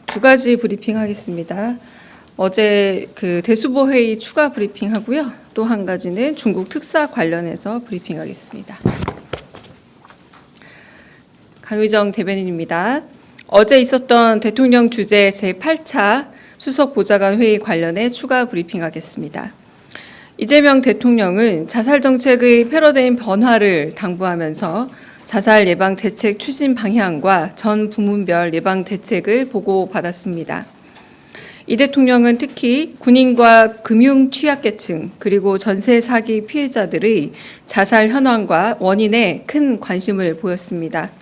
두 가지 브리핑 하겠습니다. 어제 대수보 회의 추가 브리핑 하고요. 또 한 가지는 중국 특사 관련해서 브리핑 하겠습니다. 강유정 대변인입니다. 어제 있었던 대통령 주재 제8차 수석 보좌관 회의 관련해 추가 브리핑 하겠습니다. 이재명 대통령은 자살 정책의 패러다임 변화를 당부하면서 자살 예방 대책 추진 방향과 전 부문별 예방 대책을 보고받았습니다. 이 대통령은 특히 군인과 금융 취약계층 그리고 전세 사기 피해자들의 자살 현황과 원인에 큰 관심을 보였습니다.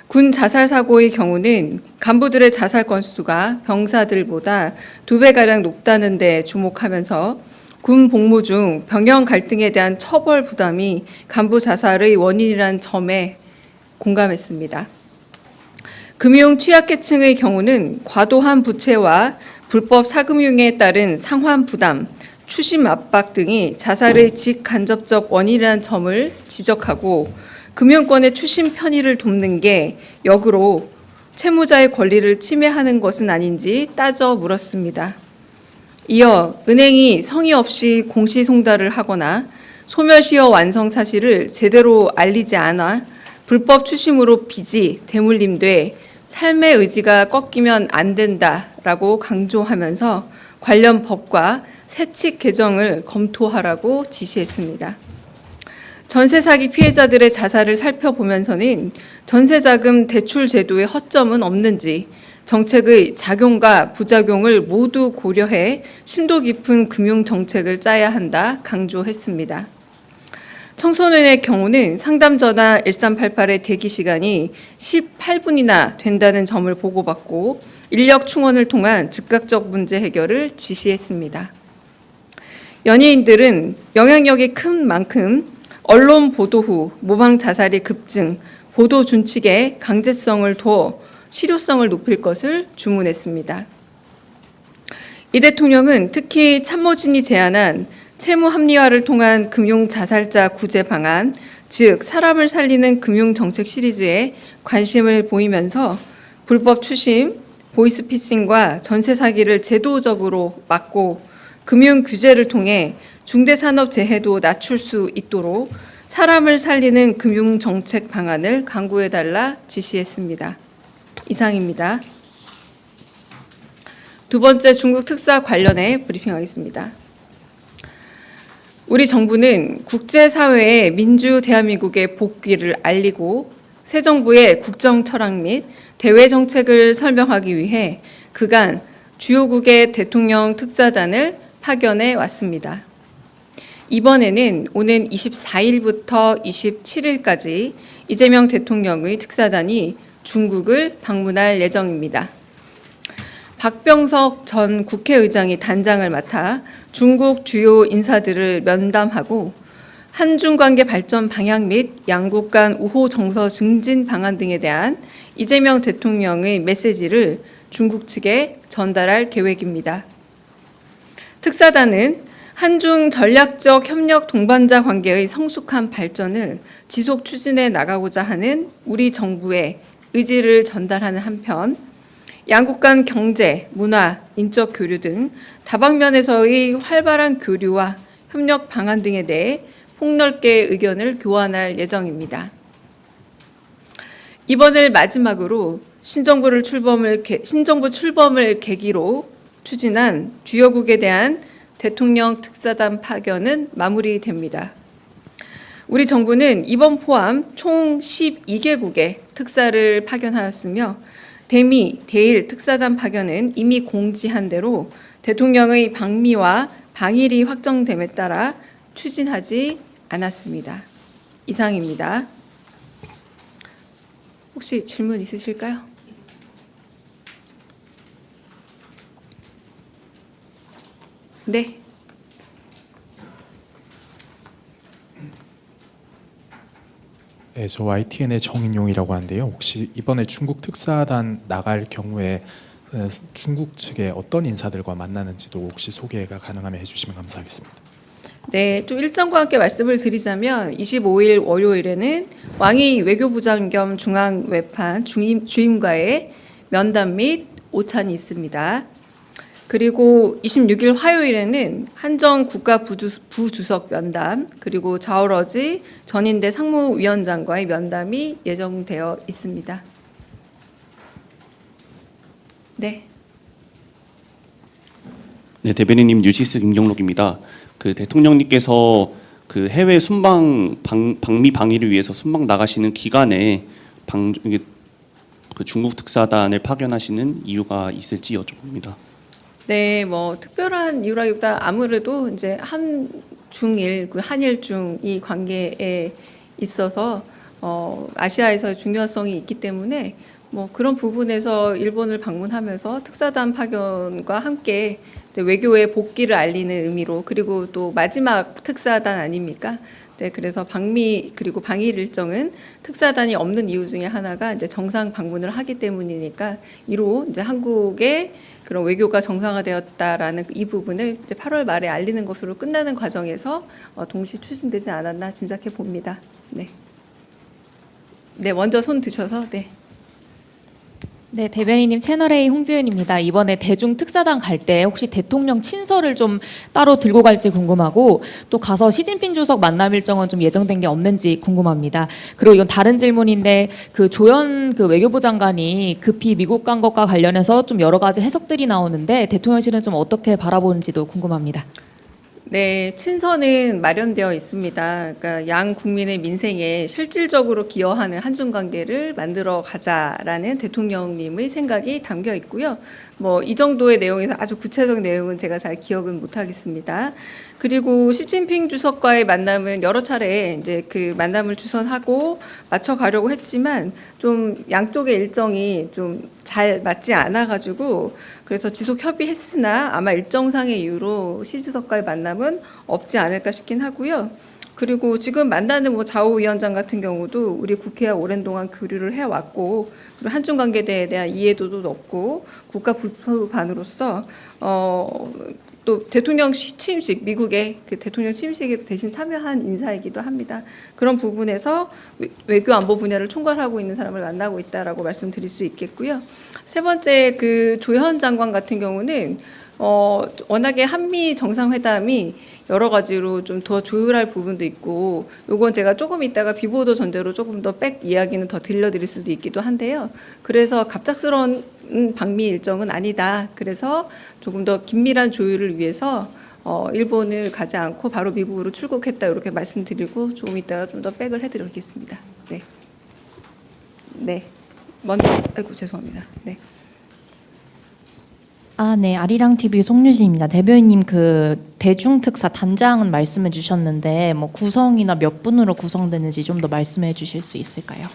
군 자살 사고의 경우는 간부들의 자살 건수가 병사들보다 2배가량 높다는 데 주목하면서 군 복무 중 병영 갈등에 대한 처벌 부담이 간부 자살의 원인이라는 점에 공감했습니다. 금융 취약계층의 경우는 과도한 부채와 불법 사금융에 따른 상환 부담, 추심 압박 등이 자살의 직간접적 원인이라는 점을 지적하고 금융권의 추심 편의를 돕는 게 역으로 채무자의 권리를 침해하는 것은 아닌지 따져 물었습니다. 이어 은행이 성의 없이 공시송달을 하거나 소멸시효 완성 사실을 제대로 알리지 않아 불법 추심으로 빚이 대물림돼 삶의 의지가 꺾이면 안 된다라고 강조하면서 관련 법과 세칙 개정을 검토하라고 지시했습니다. 전세 사기 피해자들의 자살을 살펴보면서는 전세자금 대출 제도의 허점은 없는지 정책의 작용과 부작용을 모두 고려해 심도 깊은 금융 정책을 짜야 한다 강조했습니다. 청소년의 경우는 상담 전화 1388의 대기 시간이 18분이나 된다는 점을 보고받고 인력 충원을 통한 즉각적 문제 해결을 지시했습니다. 연예인들은 영향력이 큰 만큼 언론 보도 후 모방 자살이 급증, 보도 준칙의 강제성을 둬 실효성을 높일 것을 주문했습니다. 이 대통령은 특히 참모진이 제안한 채무 합리화를 통한 금융 자살자 구제 방안, 즉 사람을 살리는 금융 정책 시리즈에 관심을 보이면서 불법 추심, 보이스피싱과 전세 사기를 제도적으로 막고 금융 규제를 통해 중대산업재해도 낮출 수 있도록 사람을 살리는 금융 정책 방안을 강구해달라 지시했습니다. 이상입니다. 두 번째 중국 특사 관련해 브리핑하겠습니다. 우리 정부는 국제사회에 민주 대한민국의 복귀를 알리고 새 정부의 국정 철학 및 대외 정책을 설명하기 위해 그간 주요국의 대통령 특사단을 파견해 왔습니다. 이번에는 오는 24일부터 27일까지 이재명 대통령의 특사단이 중국을 방문할 예정입니다. 박병석 전 국회의장이 단장을 맡아 중국 주요 인사들을 면담하고 한중 관계 발전 방향 및 양국 간 우호 정서 증진 방안 등에 대한 이재명 대통령의 메시지를 중국 측에 전달할 계획입니다. 특사단은 한중 전략적 협력 동반자 관계의 성숙한 발전을 지속 추진해 나가고자 하는 우리 정부의 의지를 전달하는 한편 양국 간 경제, 문화, 인적 교류 등 다방면에서의 활발한 교류와 협력 방안 등에 대해 폭넓게 의견을 교환할 예정입니다. 이번을 마지막으로 신정부 출범을 계기로 추진한 주요국에 대한 대통령 특사단 파견은 마무리됩니다. 우리 정부는 이번 포함 총 12개국의 특사를 파견하였으며 대미, 대일 특사단 파견은 이미 공지한 대로 대통령의 방미와 방일이 확정됨에 따라 추진하지 않았습니다. 이상입니다. 혹시 질문 있으실까요? 네. 네, 저 YTN의 정인용이라고 하는데요. 혹시 이번에 중국 특사단 나갈 경우에 중국 측의 어떤 인사들과 만나는지도 혹시 소개가 가능하면 해주시면 감사하겠습니다. 네, 좀 일정과 함께 말씀을 드리자면 25일 월요일에는 왕이 외교부장 겸 중앙외판 주임과의 면담 및 오찬이 있습니다. 그리고 26일 화요일에는 한정 국가부주석 면담, 그리고 좌우러지 전인대 상무위원장과의 면담이 예정되어 있습니다. 네. 네, 대변인님 뉴시스 김경록입니다. 그 대통령님께서 그 해외 방미 방위를 위해서 순방 나가시는 기간에 그 중국 특사단을 파견하시는 이유가 있을지 여쭤봅니다. 네, 뭐 특별한 이유라기보다 아무래도 이제 한중일, 그 한일중 이 관계에 있어서 아시아에서의 중요성이 있기 때문에 뭐 그런 부분에서 일본을 방문하면서 특사단 파견과 함께 외교의 복귀를 알리는 의미로, 그리고 또 마지막 특사단 아닙니까? 네, 그래서 방미 그리고 방일 일정은 특사단이 없는 이유 중에 하나가 이제 정상 방문을 하기 때문이니까, 이로 이제 한국의 그런 외교가 정상화되었다라는 이 부분을 이제 8월 말에 알리는 것으로 끝나는 과정에서 동시 추진되지 않았나 짐작해 봅니다. 네. 네, 먼저 손 드셔서 네. 네, 대변인님 채널A 홍지은입니다. 이번에 대중 특사단 갈 때 혹시 대통령 친서를 좀 따로 들고 갈지 궁금하고, 또 가서 시진핑 주석 만남 일정은 좀 예정된 게 없는지 궁금합니다. 그리고 이건 다른 질문인데, 그 조현 그 외교부 장관이 급히 미국 간 것과 관련해서 좀 여러 가지 해석들이 나오는데 대통령실은 좀 어떻게 바라보는지도 궁금합니다. 네, 친서는 마련되어 있습니다. 그러니까 양 국민의 민생에 실질적으로 기여하는 한중 관계를 만들어 가자라는 대통령님의 생각이 담겨 있고요. 뭐 이 정도의 내용에서 아주 구체적인 내용은 제가 잘 기억은 못 하겠습니다. 그리고 시진핑 주석과의 만남은 여러 차례 이제 그 만남을 주선하고 맞춰 가려고 했지만 좀 양쪽의 일정이 좀 잘 맞지 않아 가지고, 그래서 지속 협의했으나 아마 일정상의 이유로 시 주석과의 만남은 없지 않을까 싶긴 하고요. 그리고 지금 만나는 뭐 좌우위원장 같은 경우도 우리 국회와 오랜 동안 교류를 해왔고, 그리고 한중 관계에 대한 이해도도 높고 국가 부수반으로서 또 대통령 취임식, 미국의 그 대통령 취임식에 대신 참여한 인사이기도 합니다. 그런 부분에서 외교 안보 분야를 총괄하고 있는 사람을 만나고 있다라고 말씀드릴 수 있겠고요. 세 번째, 그 조현 장관 같은 경우는 워낙에 한미 정상회담이 여러 가지로 좀 더 조율할 부분도 있고, 요건 제가 조금 이따가 비보도 전제로 조금 더 백 이야기는 더 들려드릴 수도 있기도 한데요. 그래서 갑작스러운 방미 일정은 아니다. 그래서 조금 더 긴밀한 조율을 위해서 일본을 가지 않고 바로 미국으로 출국했다, 이렇게 말씀드리고 조금 이따가 좀 더 백을 해드리겠습니다. 네. 네. 먼저, 아이고 죄송합니다. 네. 네, 아리랑 TV 송유진입니다. 대변인님, 그 대중특사 단장은 말씀해 주셨는데 뭐 구성이나 몇 분으로 구성되는지 좀 더 말씀해 주실 수 있을까요?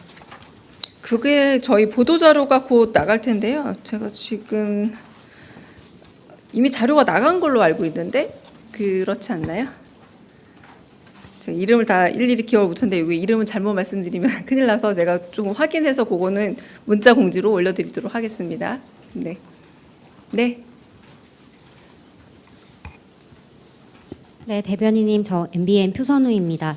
그게 저희 보도 자료가 곧 나갈 텐데요. 제가 지금 이미 자료가 나간 걸로 알고 있는데 그렇지 않나요? 제가 이름을 다 일일이 기억을 못하는데 여기 이름은 잘못 말씀드리면 큰일 나서 제가 좀 확인해서 그거는 문자 공지로 올려드리도록 하겠습니다. 네. 네. 네, 대변인님, 저 MBN 표선우입니다.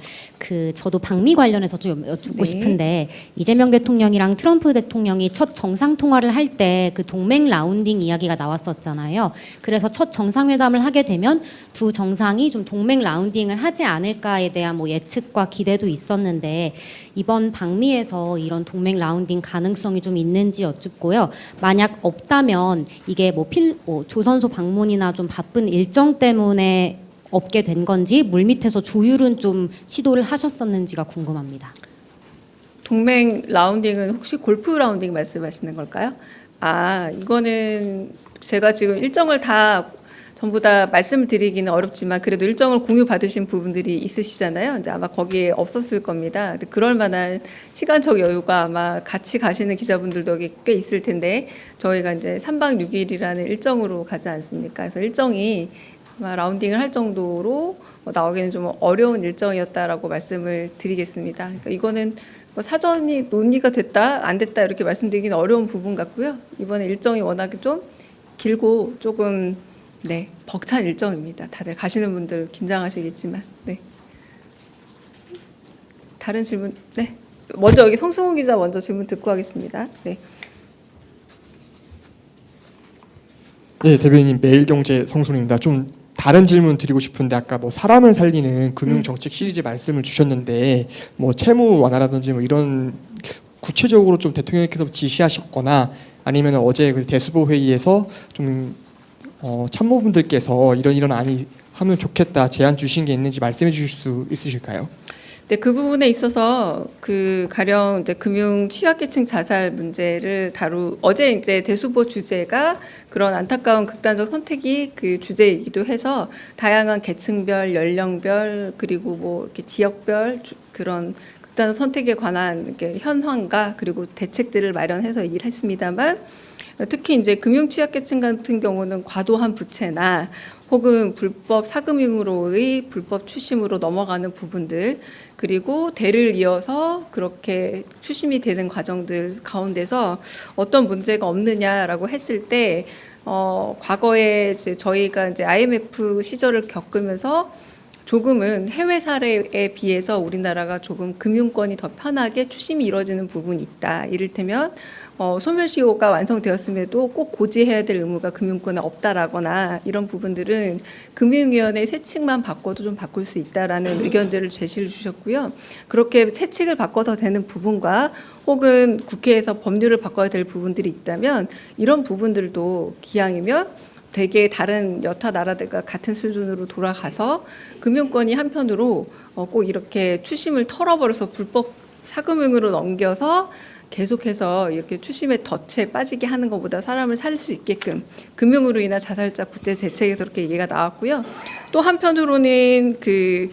저도 방미 관련해서 좀 여쭙고 네. 싶은데, 이재명 대통령이랑 트럼프 대통령이 첫 정상 통화를 할 때 그 동맹 라운딩 이야기가 나왔었잖아요. 그래서 첫 정상회담을 하게 되면 두 정상이 좀 동맹 라운딩을 하지 않을까에 대한 뭐 예측과 기대도 있었는데, 이번 방미에서 이런 동맹 라운딩 가능성이 좀 있는지 여쭙고요. 만약 없다면 이게 뭐 조선소 방문이나 좀 바쁜 일정 때문에 없게 된 건지, 물밑에서 조율은 좀 시도를 하셨었는지가 궁금합니다. 동맹 라운딩은 혹시 골프 라운딩 말씀하시는 걸까요? 이거는 제가 지금 일정을 다 전부 다 말씀을 드리기는 어렵지만 그래도 일정을 공유 받으신 부분들이 있으시잖아요. 이제 아마 거기에 없었을 겁니다. 근데 그럴 만한 시간적 여유가 아마 같이 가시는 기자분들도 꽤 있을 텐데, 저희가 이제 3박 6일이라는 일정으로 가지 않습니까? 그래서 일정이 아마 라운딩을 할 정도로 나오기는 좀 어려운 일정이었다라고 말씀을 드리겠습니다. 그러니까 이거는 뭐 사전이 논의가 됐다 안 됐다 이렇게 말씀드리기는 어려운 부분 같고요. 이번에 일정이 워낙에 좀 길고 조금 벅찬 일정입니다. 다들 가시는 분들 긴장하시겠지만. 네. 다른 질문. 네. 먼저 여기 성승훈 기자 먼저 질문 듣고 하겠습니다. 네. 네, 대변인 매일경제 성순입니다. 좀 다른 질문 드리고 싶은데 아까 뭐 사람을 살리는 금융정책 시리즈 말씀을 주셨는데 뭐 채무 완화라든지 뭐 이런 구체적으로 좀 대통령께서 지시하셨거나 아니면 어제 그 대수보 회의에서 좀 참모분들께서 이런 안이 하면 좋겠다 제안 주신 게 있는지 말씀해 주실 수 있으실까요? 네, 그 부분에 있어서 그 가령 이제 금융 취약계층 자살 문제를 어제 이제 대수보 주제가 그런 안타까운 극단적 선택이 그 주제이기도 해서 다양한 계층별, 연령별 그리고 뭐 이렇게 지역별 그런 극단적 선택에 관한 이렇게 현황과 그리고 대책들을 마련해서 얘기를 했습니다만 특히 이제 금융 취약계층 같은 경우는 과도한 부채나 혹은 불법 사금융으로의 불법 추심으로 넘어가는 부분들 그리고 대를 이어서 그렇게 추심이 되는 과정들 가운데서 어떤 문제가 없느냐라고 했을 때 과거에 이제 저희가 이제 IMF 시절을 겪으면서 조금은 해외 사례에 비해서 우리나라가 조금 금융권이 더 편하게 추심이 이루어지는 부분이 있다. 이를테면 소멸시효가 완성되었음에도 꼭 고지해야 될 의무가 금융권에 없다라거나 이런 부분들은 금융위원회 세칙만 바꿔도 좀 바꿀 수 있다라는 의견들을 제시를 주셨고요. 그렇게 세칙을 바꿔서 되는 부분과 혹은 국회에서 법률을 바꿔야 될 부분들이 있다면 이런 부분들도 기왕이면 되게 다른 여타 나라들과 같은 수준으로 돌아가서 금융권이 한편으로 꼭 이렇게 추심을 털어버려서 불법 사금융으로 넘겨서 계속해서 이렇게 추심의 덫에 빠지게 하는 것보다 사람을 살릴 수 있게끔 금융으로 인한 자살자 구제 대책에서 그렇게 얘기가 나왔고요. 또 한편으로는 그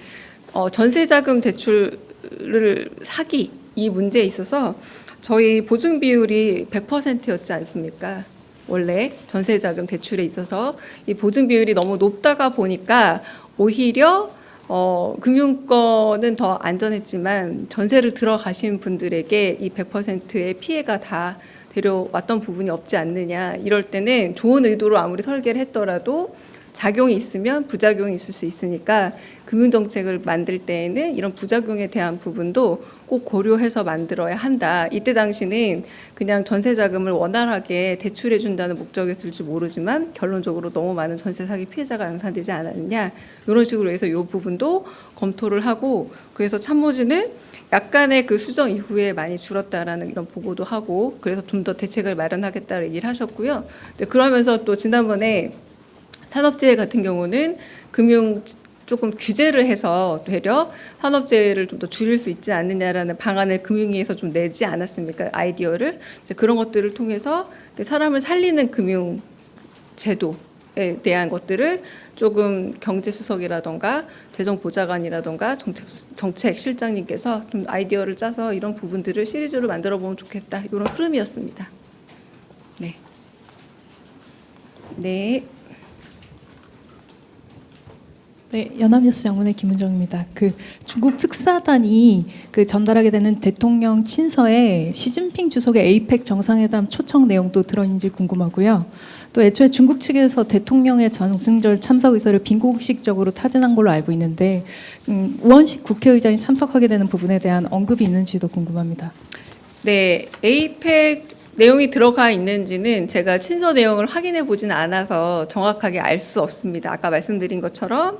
전세자금 대출을 사기 이 문제에 있어서 저희 보증 비율이 100%였지 않습니까? 원래 전세자금 대출에 있어서 이 보증 비율이 너무 높다가 보니까 오히려 금융권은 더 안전했지만 전세를 들어가신 분들에게 이 100%의 피해가 다 데려왔던 부분이 없지 않느냐. 이럴 때는 좋은 의도로 아무리 설계를 했더라도 작용이 있으면 부작용이 있을 수 있으니까 금융정책을 만들 때에는 이런 부작용에 대한 부분도 꼭 고려해서 만들어야 한다. 이때 당시는 그냥 전세자금을 원활하게 대출해 준다는 목적이었을지 모르지만 결론적으로 너무 많은 전세 사기 피해자가 양산되지 않았느냐. 이런 식으로 해서 이 부분도 검토를 하고 그래서 참모진은 약간의 그 수정 이후에 많이 줄었다라는 이런 보고도 하고 그래서 좀 더 대책을 마련하겠다는 얘기를 하셨고요. 그러면서 또 지난번에 산업재해 같은 경우는 금융 조금 규제를 해서 되려 산업재해를 좀 더 줄일 수 있지 않느냐라는 방안을 금융위에서 좀 내지 않았습니까? 아이디어를. 그런 것들을 통해서 사람을 살리는 금융 제도에 대한 것들을 조금 경제수석이라던가 재정보좌관이라던가 정책실장님께서 좀 아이디어를 짜서 이런 부분들을 시리즈로 만들어 보면 좋겠다. 이런 흐름이었습니다. 네. 네. 네, 연합뉴스 영문의 김은정입니다. 그 중국 특사단이 그 전달하게 되는 대통령 친서에 시진핑 주석의 에이펙 정상회담 초청 내용도 들어있는지 궁금하고요. 또 애초에 중국 측에서 대통령의 정승절 참석 의사를 빈공식적으로 타진한 걸로 알고 있는데 우원식 국회의장이 참석하게 되는 부분에 대한 언급이 있는지도 궁금합니다. 네, 에이펙 내용이 들어가 있는지는 제가 친서 내용을 확인해 보지는 않아서 정확하게 알 수 없습니다. 아까 말씀드린 것처럼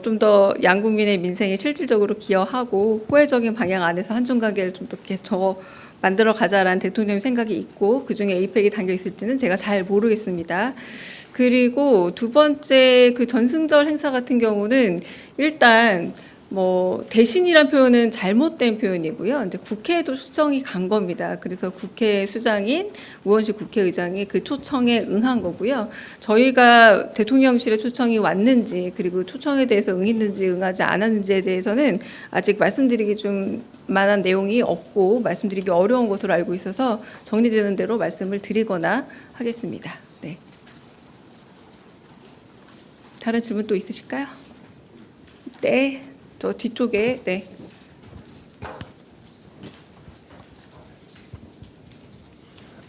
좀 더 양국민의 민생에 실질적으로 기여하고 호혜적인 방향 안에서 한중 관계를 좀 더 만들어 가자라는 대통령의 생각이 있고 그중에 에이펙이 담겨 있을지는 제가 잘 모르겠습니다. 그리고 두 번째 그 전승절 행사 같은 경우는 일단 뭐 대신이란 표현은 잘못된 표현이고요. 근데 국회에도 초청이 간 겁니다. 그래서 국회 수장인 우원식 국회의장이 그 초청에 응한 거고요. 저희가 대통령실에 초청이 왔는지 그리고 초청에 대해서 응했는지 응하지 않았는지에 대해서는 아직 말씀드리기 좀 만한 내용이 없고 말씀드리기 어려운 것으로 알고 있어서 정리되는 대로 말씀을 드리거나 하겠습니다. 네. 다른 질문 또 있으실까요? 네. 저 뒤쪽에 네.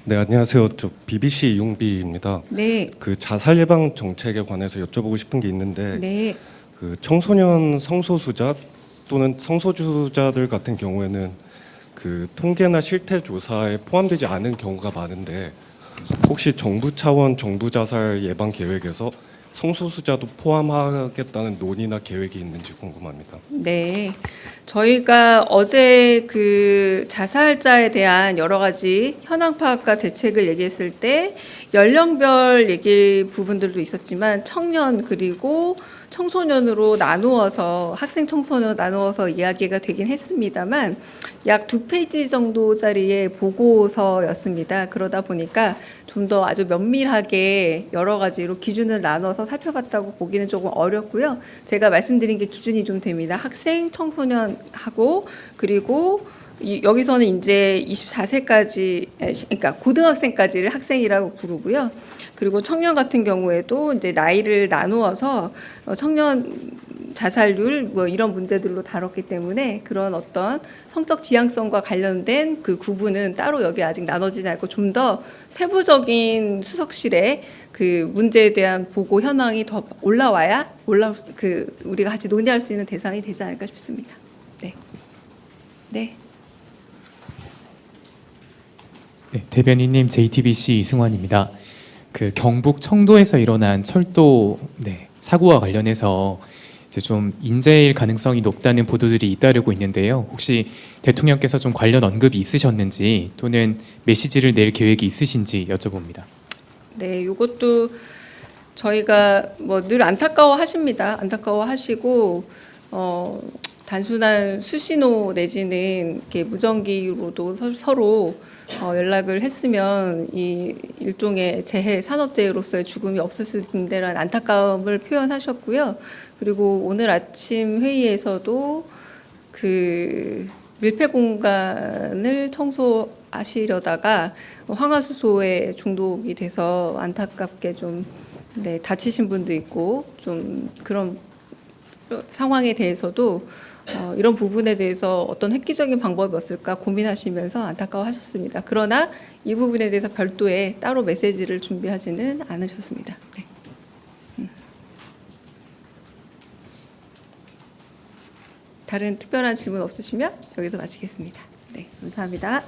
네, 안녕하세요. 저 BBC 이용비입니다. 네. 그 자살 예방 정책에 관해서 여쭤보고 싶은 게 있는데 네. 그 청소년 성소수자 또는 성소수자들 같은 경우에는 그 통계나 실태 조사에 포함되지 않은 경우가 많은데 혹시 정부 차원 정부 자살 예방 계획에서 성소수자도 포함하겠다는 논의나 계획이 있는지 궁금합니다. 네. 저희가 어제 그 자살자에 대한 여러 가지 현황 파악과 대책을 얘기했을 때 연령별 얘기 부분들도 있었지만 청년 그리고 청소년으로 나누어서 학생 청소년 나누어서 이야기가 되긴 했습니다만 약 2페이지 정도짜리의 보고서였습니다. 그러다 보니까 좀 더 아주 면밀하게 여러 가지로 기준을 나눠서 살펴봤다고 보기는 조금 어렵고요. 제가 말씀드린 게 기준이 좀 됩니다. 학생, 청소년하고 그리고 여기서는 이제 24세까지, 그러니까 고등학생까지를 학생이라고 부르고요. 그리고 청년 같은 경우에도 이제 나이를 나누어서 청년 자살률 뭐 이런 문제들로 다뤘기 때문에 그런 어떤 성적 지향성과 관련된 그 구분은 따로 여기 아직 나눠지지 않고 좀 더 세부적인 수석실에 그 문제에 대한 보고 현황이 더 올라와야 우리가 같이 논의할 수 있는 대상이 되지 않을까 싶습니다. 네. 네. 네, 대변인님 JTBC 이승환입니다. 그 경북 청도에서 일어난 철도 사고와 관련해서 이제 좀 인재일 가능성이 높다는 보도들이 잇따르고 있는데요. 혹시 대통령께서 좀 관련 언급이 있으셨는지 또는 메시지를 낼 계획이 있으신지 여쭤봅니다. 네, 이것도 저희가 뭐 늘 안타까워하십니다. 안타까워하시고 단순한 수신호 내지는 이렇게 무전기로도 서로 연락을 했으면 이 일종의 재해, 산업재해로서의 죽음이 없었을 텐데라는 안타까움을 표현하셨고요. 그리고 오늘 아침 회의에서도 그 밀폐 공간을 청소하시려다가 황화수소에 중독이 돼서 안타깝게 좀 다치신 분도 있고 좀 그런 상황에 대해서도 이런 부분에 대해서 어떤 획기적인 방법이 없을까 고민하시면서 안타까워하셨습니다. 그러나 이 부분에 대해서 별도의 따로 메시지를 준비하지는 않으셨습니다. 네. 다른 특별한 질문 없으시면 여기서 마치겠습니다. 네, 감사합니다.